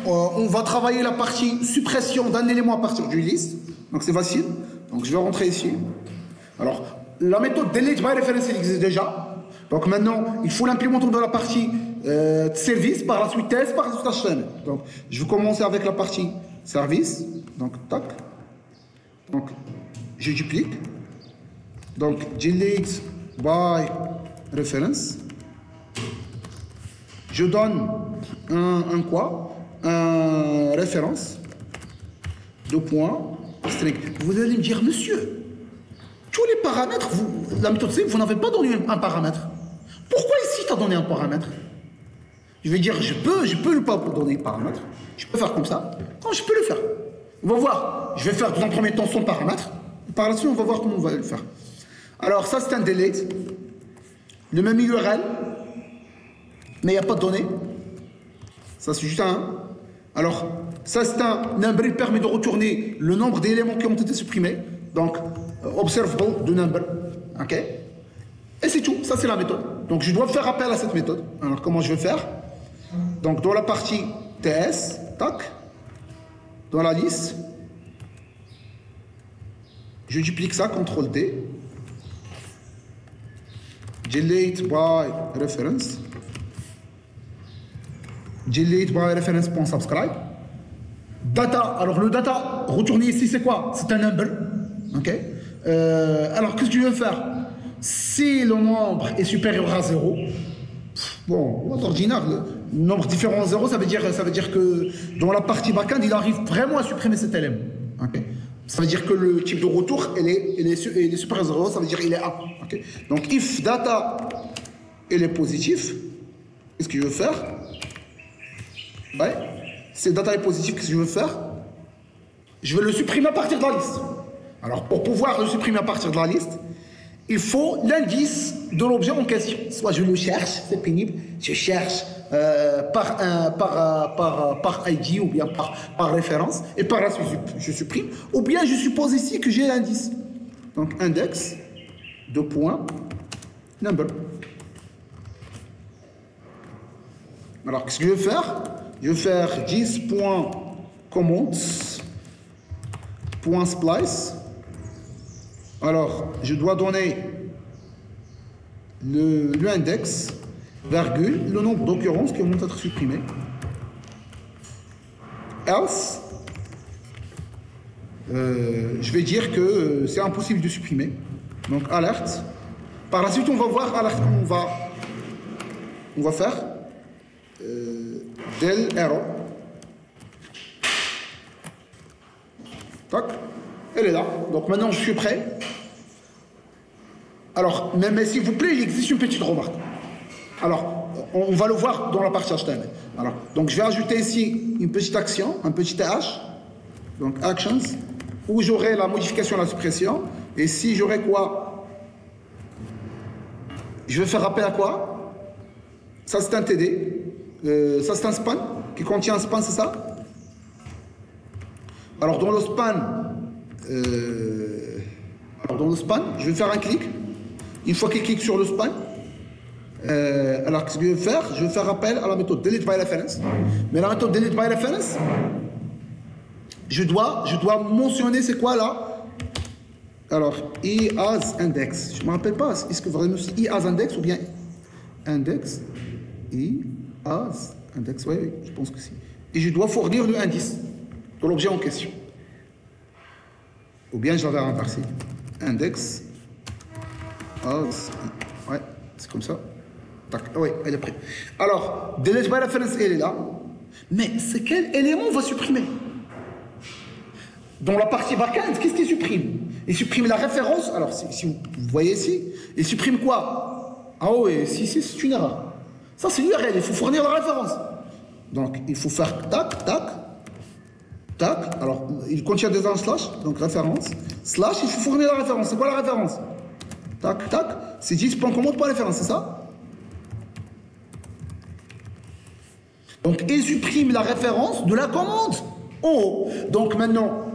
on va travailler la partie suppression d'un élément à partir d'une liste. Donc c'est facile. Donc je vais rentrer ici. Alors, la méthode delete by reference, elle existe déjà. Donc maintenant, il faut l'implémenter dans la partie service, par la suite test, par la suite HTML. Donc je vais commencer avec la partie service. Donc tac. Donc je duplique. Donc delete by reference. Je donne un quoi? Un référence. Deux points. String. Vous allez me dire, monsieur, tous les paramètres, la méthode C, vous n'avez pas donné un paramètre. Pourquoi ici tu as donné un paramètre? Je vais dire, je peux ne pas donner un paramètre. Je peux faire comme ça. Non, je peux le faire. On va voir. Je vais faire dans un premier temps son paramètre. Par la suite, on va voir comment on va le faire. Alors, ça, c'est un delete. Le même URL. Mais il n'y a pas de données. Ça, c'est juste un. Alors, ça, c'est un number. Il permet de retourner le nombre d'éléments qui ont été supprimés. Donc, observable de number. OK? Et c'est tout. Ça, c'est la méthode. Donc, je dois faire appel à cette méthode. Alors, comment je vais faire? Donc, dans la partie TS, tac, dans la liste, je duplique ça, CTRL D. Delete by reference. Delete by reference.subscribe. Data. Alors, le data, retourner ici, c'est quoi? C'est un number. OK? Alors, qu'est-ce que je veux faire? Si le nombre est supérieur à 0, bon, ordinaire, le nombre différent à 0, ça veut dire que dans la partie backend, il arrive vraiment à supprimer cet élément. Okay. Ça veut dire que le type de retour, il est supérieur à 0, ça veut dire qu'il est A. Okay. Donc, if data, il est positif, qu'est-ce que je veux faire? Ouais, si data est positif, qu'est-ce que je veux faire? Je vais le supprimer à partir de la liste. Alors, pour pouvoir le supprimer à partir de la liste, il faut l'indice de l'objet en question. Soit je le cherche, c'est pénible, je cherche par ID ou bien par référence, et par la suite je supprime, ou bien je suppose ici que j'ai l'indice. Donc index, deux points, number. Alors qu'est-ce que je vais faire? Je vais faire 10.comments.splice. Alors, je dois donner l'index, virgule, le nombre d'occurrences qui vont être supprimées. Else, je vais dire que c'est impossible de supprimer. Donc, alerte. Par la suite, on va voir alerte. On va faire del error. Tac. Elle est là. Donc maintenant, je suis prêt. Alors, mais s'il vous plaît, il existe une petite remarque. Alors, on va le voir dans la partie HTML. Alors, donc, je vais ajouter ici une petite action, un petit H. Donc, actions, où j'aurai la modification, la suppression. Et si j'aurai quoi? Je vais faire appel à quoi? Ça, c'est un TD. Ça, c'est un span qui contient un span, c'est ça? Alors, dans le span, je vais faire un clic. Une fois qu'il clique sur le span, alors ce que je vais faire? Je vais faire appel à la méthode delete by reference. Mais la méthode delete by reference, je dois mentionner c'est quoi là? Alors, i as index. Je ne me rappelle pas, est-ce que vraiment c'est i as index ou bien index? I as index, oui, je pense que si. Et je dois fournir le indice de l'objet en question. Ou bien je l'avais inversé. Index. As. Ouais, c'est comme ça. Tac. Oui, elle est prête. Alors, delete by reference, elle est là. Mais c'est quel élément on va supprimer? Dans la partie backend, qu'est-ce qu'il supprime? Il supprime la référence. Alors, si vous voyez ici, il supprime quoi? Ah oui, si, c'est une erreur. Ça, c'est l'URL. Il faut fournir la référence. Donc, il faut faire tac, tac. Tac, alors il contient déjà un slash, donc référence, slash, il faut fournir la référence. C'est quoi la référence? Tac, tac, c'est 10.commande.référence, c'est ça? Donc il supprime la référence de la commande. Oh, donc maintenant,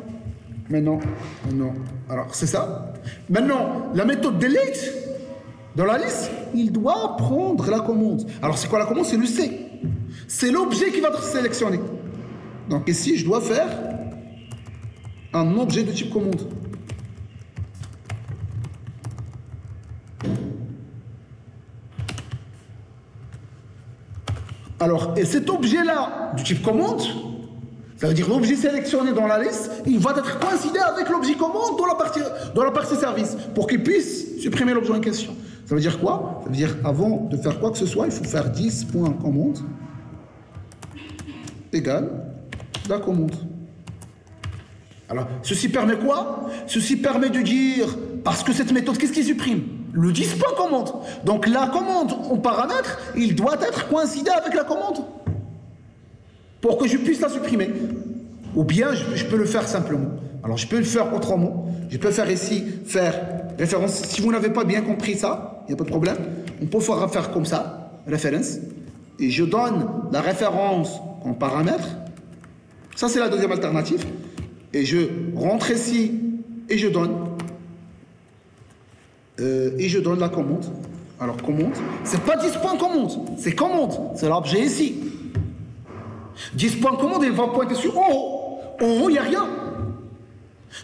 alors c'est ça. Maintenant, la méthode delete, dans la liste, il doit prendre la commande. Alors c'est quoi la commande? C'est le C. C'est l'objet qui va être sélectionné. Donc ici, je dois faire un objet de type commande. Alors, et cet objet-là, du type commande, ça veut dire l'objet sélectionné dans la liste, il va être coïncidé avec l'objet commande dans la partie service, pour qu'il puisse supprimer l'objet en question. Ça veut dire quoi? Ça veut dire, avant de faire quoi que ce soit, il faut faire 10.commande égale la commande. Alors, ceci permet quoi? Ceci permet de dire, parce que cette méthode, qu'est-ce qui supprime? Le 10.commande. Donc la commande en paramètre, il doit être coïncidé avec la commande pour que je puisse la supprimer. Ou bien je peux le faire simplement. Alors je peux le faire autrement. Je peux faire ici, faire référence. Si vous n'avez pas bien compris ça, il n'y a pas de problème. On peut faire comme ça, référence. Et je donne la référence en paramètre. Ça c'est la deuxième alternative. Et je rentre ici et je donne. La commande. Alors commande, c'est pas 10.commande, c'est commande, c'est l'objet ici. 10.commande, il va pointer sur en haut. En haut, il n'y a rien.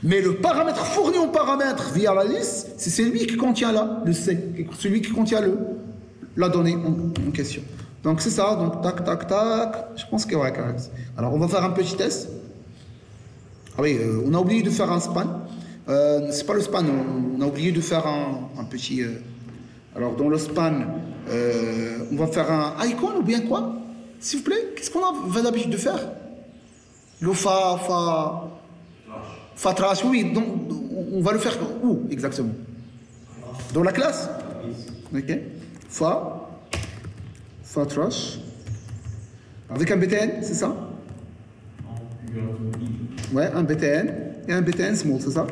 Mais le paramètre fourni en paramètre via la liste, c'est celui qui contient là, le C, celui qui contient la donnée en question. Donc c'est ça, donc tac, tac, tac. Je pense qu'il y aura quand même. Alors on va faire un petit test. Ah oui, on a oublié de faire un span. C'est pas le span, on a oublié de faire un petit... alors dans le span, on va faire un icon ou bien quoi? S'il vous plaît, qu'est-ce qu'on a l'habitude de faire? Le fa trash, oui, donc on va le faire où exactement? Dans la classe? Ok. Fa trash. Avec un BTN, c'est ça? Ouais, un BTN et un BTN small, c'est ça?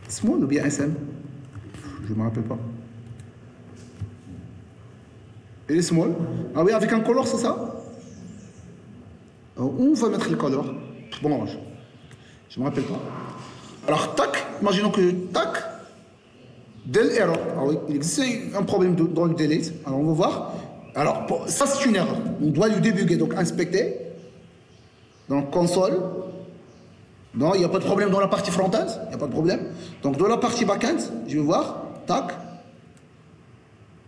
Small ou bien SM? Je ne me rappelle pas. Et les small? Ah oui, avec un color, c'est ça? Où on va mettre le color? Bon, je ne me rappelle pas. Alors, tac, imaginons que tac, del error. Ah oui, il existe un problème dans le delete. Alors, on va voir. Alors, ça, c'est une erreur. On doit le débugger, donc inspecter. Donc, console. Non, il n'y a pas de problème dans la partie front-end. Il n'y a pas de problème. Donc, dans la partie back-end, je vais voir. Tac.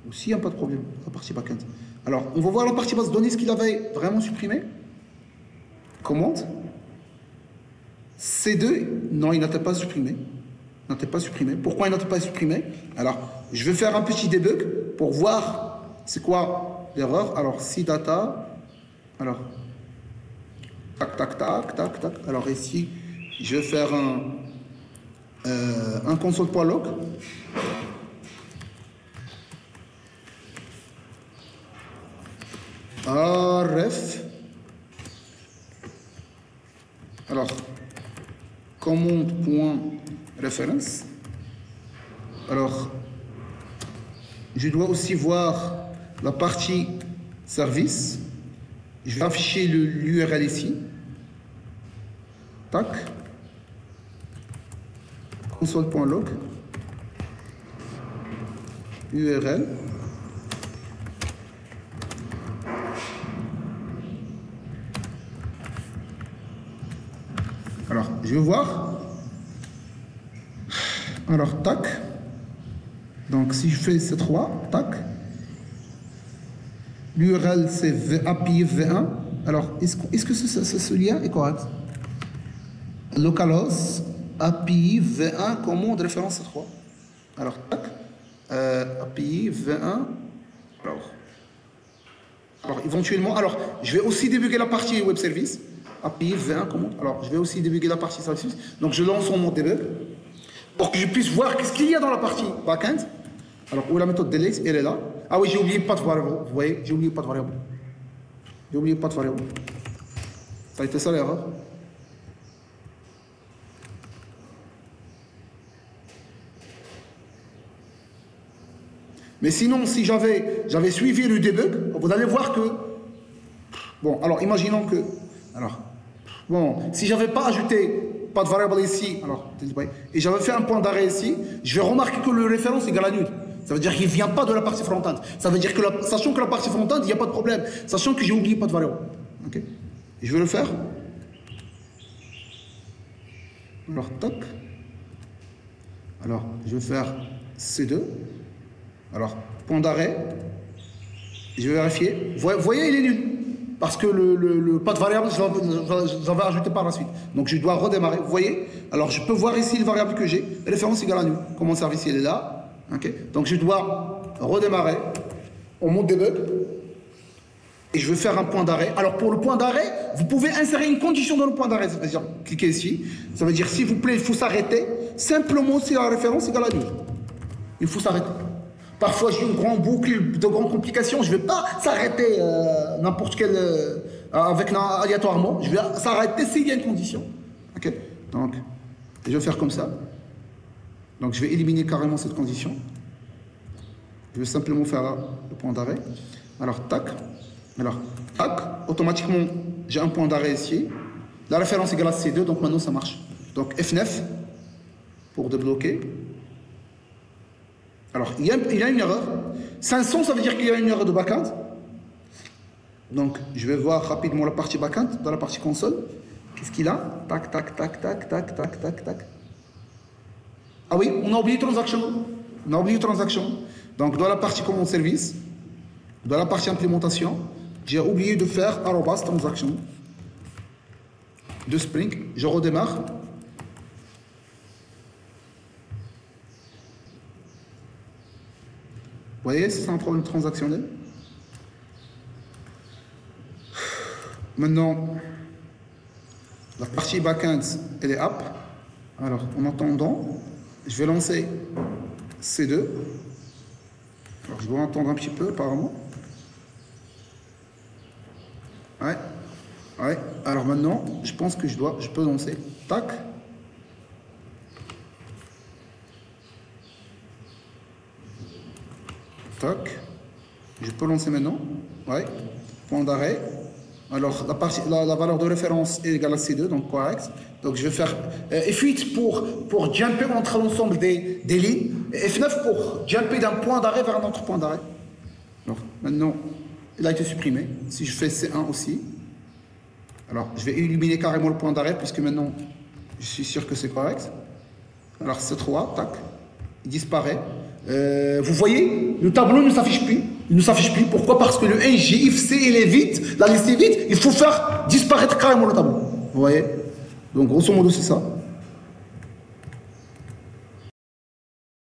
Aussi, il n'y a pas de problème. La partie back-end. Alors, on va voir la partie base de données, ce qu'il avait vraiment supprimé. Commande. C2, non, il n'était pas supprimé. Il n'était pas supprimé. Pourquoi il n'était pas supprimé? Alors, je vais faire un petit debug pour voir c'est quoi l'erreur. Alors, si data. Alors, tac, tac, tac, tac, tac. Alors, ici, je vais faire un console.log. Ref. Alors, commande.reference. Alors, je dois aussi voir la partie service. Je vais afficher l'URL ici. Tac. Console.log. URL. Alors, je vais voir. Alors, tac. Donc, si je fais C3, tac. L'URL, c'est API V1. Alors, est-ce que ce lien est correct? Localhost, API V1, commande référence C3. Alors, tac. API V1. Alors, éventuellement, alors, je vais aussi débugger la partie web service. API V1 commande. Alors, je vais aussi débugger la partie service. Donc, je lance mon debug pour que je puisse voir qu'est-ce qu'il y a dans la partie backend. Alors, où est la méthode delete? Elle est là. Ah oui, j'ai oublié pas de variable. Vous voyez, j'ai oublié pas de variable. J'ai oublié pas de variable. Ça a été ça l'erreur. Mais sinon, si j'avais suivi le debug, vous allez voir que... Bon, alors, imaginons que... Alors, bon, si j'avais pas ajouté pas de variable ici, alors, et j'avais fait un point d'arrêt ici, je vais remarquer que le référence égale à nul. Ça veut dire qu'il ne vient pas de la partie frontale. Ça veut dire que, sachant que la partie frontale, il n'y a pas de problème. Sachant que j'ai oublié pas de variable. Ok. Et je vais le faire. Alors, tac. Alors, je vais faire C2. Alors, point d'arrêt. Je vais vérifier. Vous voyez, il est nul. Parce que le pas de variable, je l'avais rajouté par la suite. Donc, je dois redémarrer. Vous voyez? Alors, je peux voir ici les variables que j'ai. Référence égale à nul. Comme mon service, il est là. Okay. Donc, je dois redémarrer. On monte debug. Et je vais faire un point d'arrêt. Alors, pour le point d'arrêt, vous pouvez insérer une condition dans le point d'arrêt. C'est-à-dire, cliquez ici. Ça veut dire, s'il vous plaît, il faut s'arrêter. Simplement, si la référence égale à nul. Il faut s'arrêter. Parfois, j'ai une grande boucle de grandes complications. Je ne vais pas s'arrêter n'importe quel aléatoirement. Je vais s'arrêter s'il y a une condition. Ok. Donc, je vais faire comme ça. Donc, je vais éliminer carrément cette condition. Je vais simplement faire là, le point d'arrêt. Alors, tac. Alors, tac. Automatiquement, j'ai un point d'arrêt ici. La référence égale à C2, donc maintenant ça marche. Donc, F9 pour débloquer. Alors, il y a une erreur. 500, ça veut dire qu'il y a une erreur de backend. Donc, je vais voir rapidement la partie backend, dans la partie console. Qu'est-ce qu'il a? Tac, tac, tac, tac, tac, tac, tac, tac. Ah oui, on a oublié transaction. On a oublié transaction. Donc, dans la partie command service, dans la partie implémentation, j'ai oublié de faire arrobas transaction de Spring. Je redémarre. Vous voyez, c'est un problème transactionnel. Maintenant, la partie backend, elle est up. Alors, en attendant, je vais lancer C2. Alors, je dois attendre un petit peu, apparemment. Ouais. Ouais. Alors maintenant, je pense que je peux lancer. Tac. Tac. Je peux lancer maintenant. Ouais. Point d'arrêt. Alors, la valeur de référence est égale à C2, donc correct. Donc, je vais faire F8 pour jumper entre l'ensemble des lignes. Et F9 pour jumper d'un point d'arrêt vers un autre point d'arrêt. Alors, maintenant, il a été supprimé. Si je fais C1 aussi. Alors, je vais éliminer carrément le point d'arrêt, puisque maintenant, je suis sûr que c'est correct. Alors, C3, tac. Il disparaît. Vous voyez, le tableau ne s'affiche plus. Il ne s'affiche plus. Pourquoi? Parce que le NGIFC, il est vide. La liste est vide. Il faut faire disparaître carrément le tableau. Vous voyez? Donc, grosso modo, c'est ça.